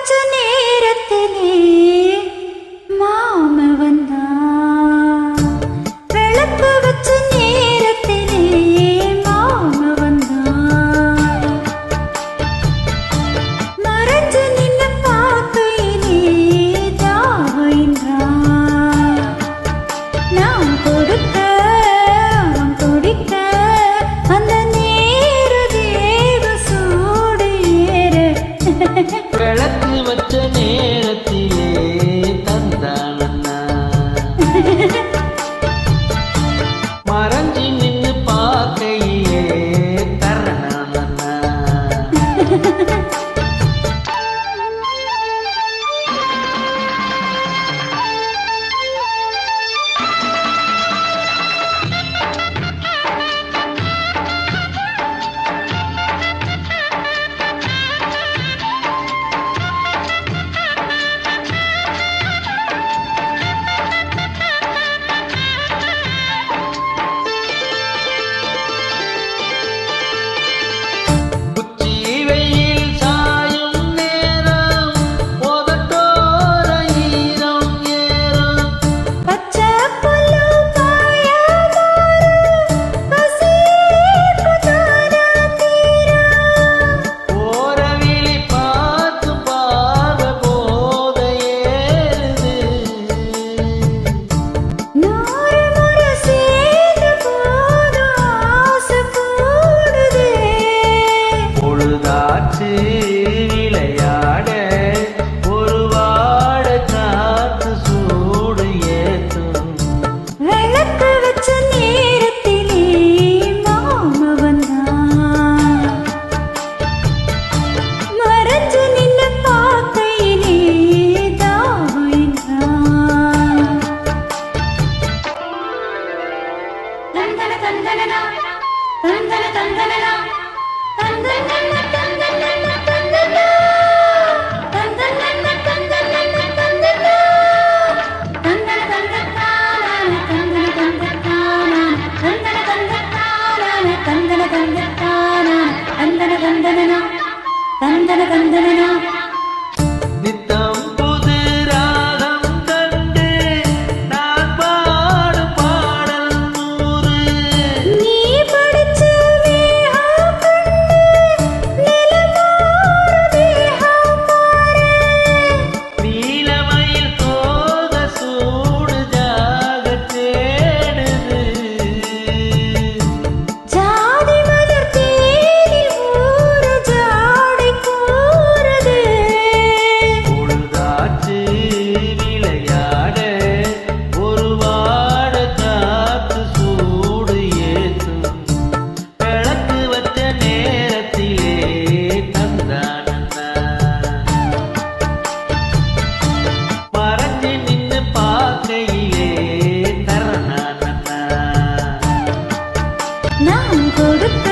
வச்ச நேரத்திலே மாம வந்தா விளக்கு வச்ச நேரத்திலே மாம வந்தா மறைஞ்சு நின்னு பார்க்கையிலே தாவைன்றா நான் கொடுக்க அவன் துடிக்க அந்த நேர தேவ சூடு ஏற விளக்கு வச்ச நேரத்திலே தந்தானண்ணா மறைஞ்சி நின்னு பார்க்கையிலே தரணானண்ணா விளையாட ஒரு வாட காத்து சூடு ஏத்தும் விளக்கு வச்ச நேரத்திலே மாம வந்தா மறைஞ்சு நின்னு பார்க்கையிலே தாவைன்றா தந்தன தந்தனனா தந்தன தந்தனனா தந்தன தந்தன நித்தம் புது ராகம் கண்டு நான் பாடும் பாடல் 100 நீ படிச்ச வேகம் கண்டு நிலமாறு வேகம் மாறு நீலமயில் தோக சூடு ஜாக தேடுது ஜாதி மலர் தேடி ஊரு ஜாடை கூறுது பொழுதாச்சு விளையாட ஒரு வாட காத்து சூடு ஏத்தும் விளக்கு வச்ச நேரத்திலே தந்தானண்ணா மறைஞ்சு நின்னு பார்க்கையிலே தரணானண்ணா நான் கொடுக்க